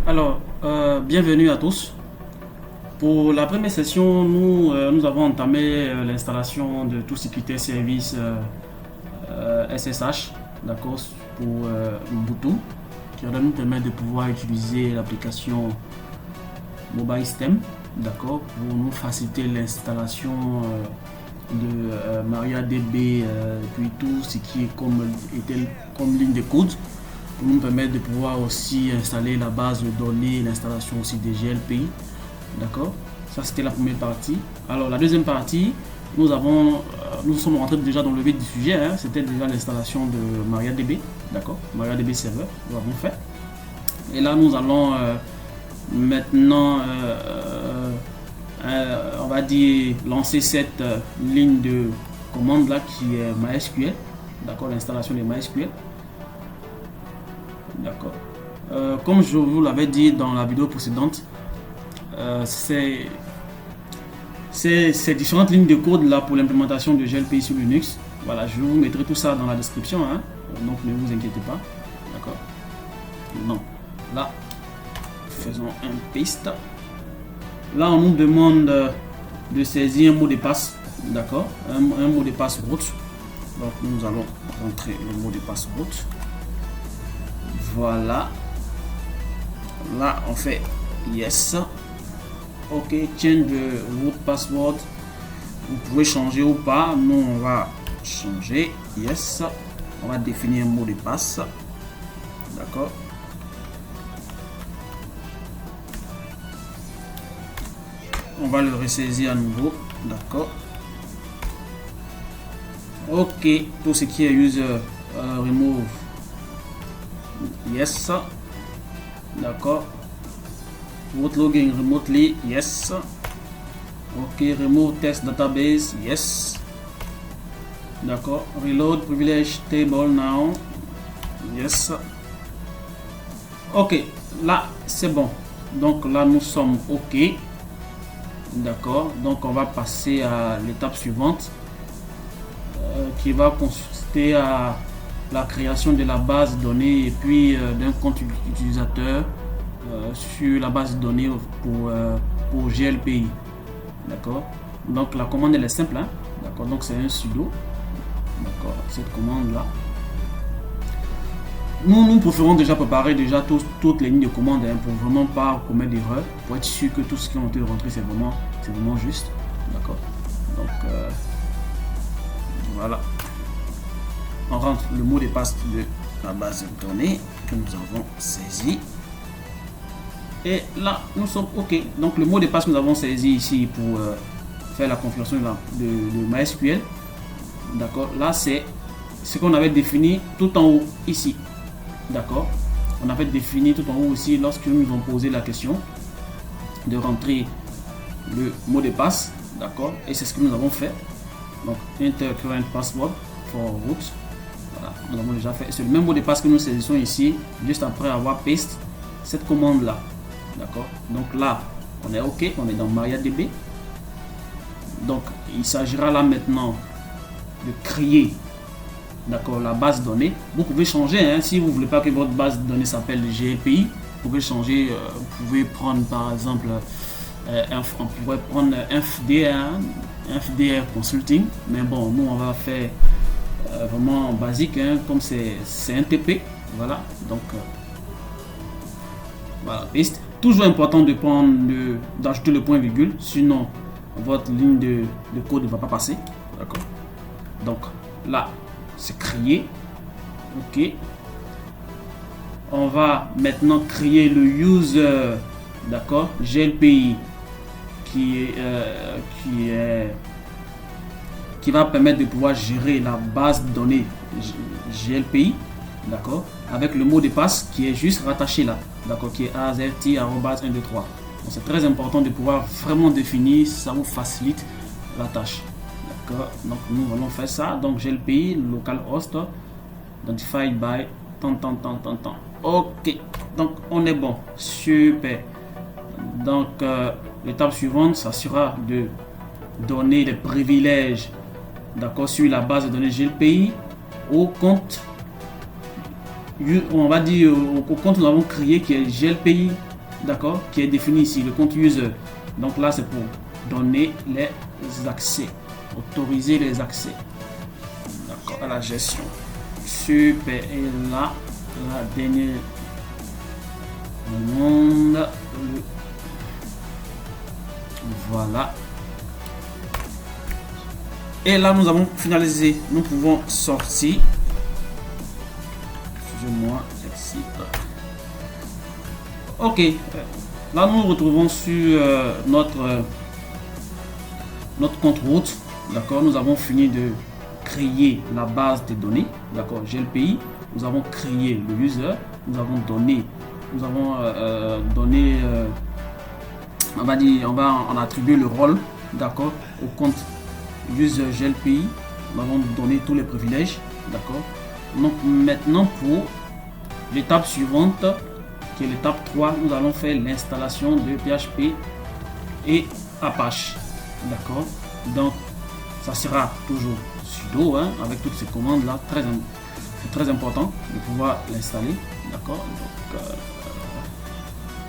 Alors, bienvenue à tous. Pour la première session, nous avons entamé l'installation de tout ce qui était service SSH, d'accord, pour Ubuntu, qui va nous permettre de pouvoir utiliser l'application Mobile System, d'accord, pour nous faciliter l'installation de MariaDB, puis tout ce qui est comme ligne de code, pour nous permettre de pouvoir aussi installer la base de données, l'installation aussi des GLPI. D'accord. Ça, c'était la première partie. Alors, la deuxième partie, nous sommes rentrés déjà dans le vif du sujet. Hein. C'était déjà l'installation de MariaDB. D'accord. MariaDB Server, nous l'avons fait. Et là, nous allons maintenant, on va dire, lancer cette ligne de commande là qui est MySQL. D'accord. L'installation de MySQL. D'accord. Comme je vous l'avais dit dans la vidéo précédente, ces différentes lignes de code là pour l'implémentation de GLPI sur Linux. Voilà, je vous mettrai tout ça dans la description, hein, donc ne vous inquiétez pas. D'accord. Donc là, faisons un paste. Là, on nous demande de saisir un mot de passe, d'accord, un mot de passe root. Donc nous allons rentrer le mot de passe root. Voilà. Là, on fait yes. Ok, change de root password. Vous pouvez changer ou pas. Nous, on va changer. Yes. On va définir un mot de passe. D'accord. On va le ressaisir à nouveau. D'accord. Ok, tout ce qui est user remove. Yes. D'accord. Root logging remotely, yes. Ok, remove test database, yes. D'accord. Reload privilege table now, yes. Ok, là c'est bon. Donc là nous sommes ok. D'accord. Donc on va passer à l'étape suivante qui va consister à la création de la base de données et puis d'un compte utilisateur sur la base de données pour GLPI. D'accord. Donc la commande elle est simple, hein? D'accord. Donc c'est un sudo. D'accord. Cette commande là. Nous préférons déjà préparer déjà toutes les lignes de commande, hein, pour vraiment pas commettre d'erreur, pour être sûr que tout ce qui a été rentré c'est vraiment juste. D'accord. Donc voilà. On rentre le mot de passe de la base de données que nous avons saisi. Et là, nous sommes OK. Donc, le mot de passe que nous avons saisi ici pour faire la configuration de MySQL. D'accord. Là, c'est ce qu'on avait défini tout en haut ici. D'accord. On avait défini tout en haut aussi lorsque nous nous avons posé la question de rentrer le mot de passe. D'accord. Et c'est ce que nous avons fait. Donc, enter current password for root. Voilà. Nous avons déjà fait. C'est le même mot de passe que nous saisissons ici, juste après avoir paste cette commande là. D'accord. Donc là, on est OK, on est dans MariaDB. Donc, il s'agira là maintenant de créer, d'accord, la base de données. Vous pouvez changer, hein, si vous ne voulez pas que votre base de données s'appelle GLPI, vous pouvez changer, vous pouvez prendre par exemple, on pourrait prendre FDR Consulting, mais bon, nous on va faire vraiment basique, hein, comme c'est un TP, voilà, donc voilà, paste. Toujours important de prendre d'ajouter le point virgule, sinon votre ligne de code ne va pas passer. D'accord. Donc là, c'est créé. OK. On va maintenant créer le user, d'accord, GLPI qui va permettre de pouvoir gérer la base de données GLPI, d'accord, avec le mot de passe qui est juste rattaché là, d'accord, qui est azrt@123. Donc c'est très important de pouvoir vraiment définir, ça vous facilite la tâche. D'accord. Donc nous allons faire ça. Donc GLPI localhost identified by tant. OK. Donc on est bon. Super. Donc l'étape suivante, ça sera de donner des privilèges, d'accord, sur la base de données GLPI au compte, on va dire au compte que nous avons créé qui est GLPI d'accord, qui est défini ici, le compte user. Donc là, c'est pour donner les accès, autoriser les accès, d'accord, à la gestion. Super. Et là, la dernière demande, voilà. Et là, nous avons finalisé. Nous pouvons sortir. Excusez-moi, exit. Ok. Là, nous nous retrouvons sur notre compte route. D'accord. Nous avons fini de créer la base des données. D'accord. GLPI. Nous avons créé le user. Nous avons donné. On va dire, on va en attribuer le rôle. D'accord. Au compte user GLPI, nous avons donné tous les privilèges, d'accord. Donc maintenant pour l'étape suivante, qui est l'étape 3, nous allons faire l'installation de PHP et Apache, d'accord. Donc ça sera toujours sudo, hein, avec toutes ces commandes là, c'est très important de pouvoir l'installer, d'accord. Donc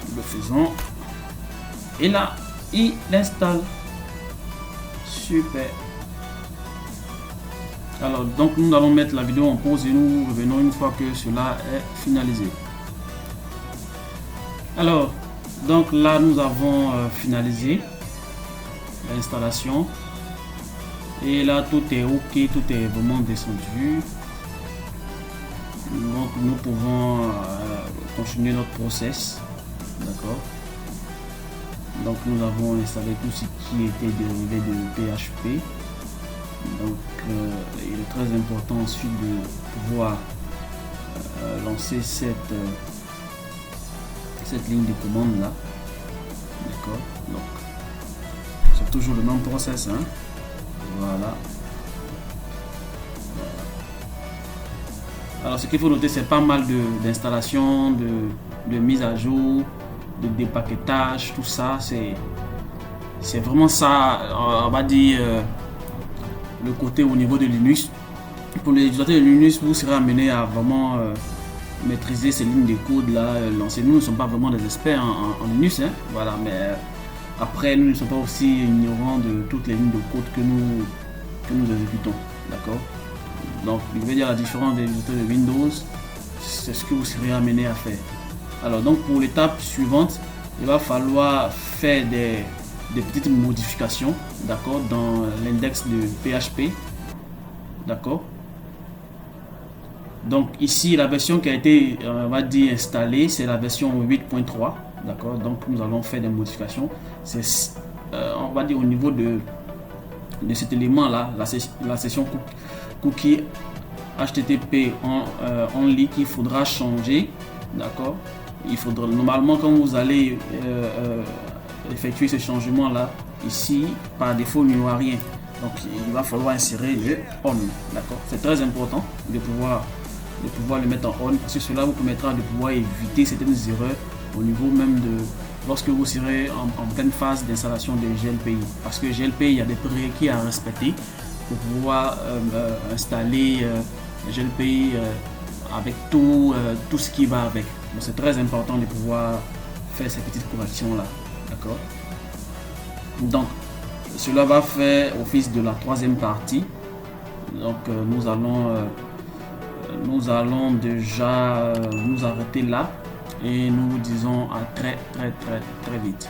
nous le faisons et là il installe. Super. Alors donc nous allons mettre la vidéo en pause et nous revenons une fois que cela est finalisé. Alors donc là nous avons finalisé l'installation et là tout est ok, tout est vraiment descendu. Donc nous pouvons continuer notre process, d'accord. Donc nous avons installé tout ce qui était dérivé de PHP. Donc il est très important ensuite de pouvoir lancer cette ligne de commande là. D'accord. Donc c'est toujours le même process, hein. Voilà. Alors ce qu'il faut noter, c'est pas mal d'installation, de mise à jour, de dépaquetage, tout ça, c'est vraiment ça, on va dire, le côté au niveau de Linux. Pour les utilisateurs de Linux, vous serez amené à vraiment maîtriser ces lignes de code là, lancer. Nous ne sommes pas vraiment des experts en Linux, hein, voilà, mais après nous ne sommes pas aussi ignorants de toutes les lignes de code que nous exécutons, d'accord. Donc je vais dire la différence des utilisateurs de Windows, c'est ce que vous serez amené à faire. Alors donc pour l'étape suivante, il va falloir faire des petites modifications, d'accord, dans l'index de PHP, d'accord. Donc ici la version qui a été on va dire installée, c'est la version 8.3, d'accord. Donc nous allons faire des modifications. C'est on va dire au niveau de cet élément là, la session cookie HTTP only qu'il faudra changer, d'accord. Il faudra normalement quand vous allez effectuer ce changement là, ici par défaut il n'y aura rien, donc il va falloir insérer le on, d'accord. C'est très important de pouvoir le mettre en on parce que cela vous permettra de pouvoir éviter certaines erreurs au niveau même de lorsque vous serez en pleine phase d'installation de GLPI, parce que GLPI il y a des prérequis à respecter pour pouvoir installer GLPI avec tout ce qui va avec. Donc c'est très important de pouvoir faire ces petites corrections là, d'accord. Donc cela va faire office de la troisième partie. Donc nous allons déjà nous arrêter là et nous vous disons à très vite.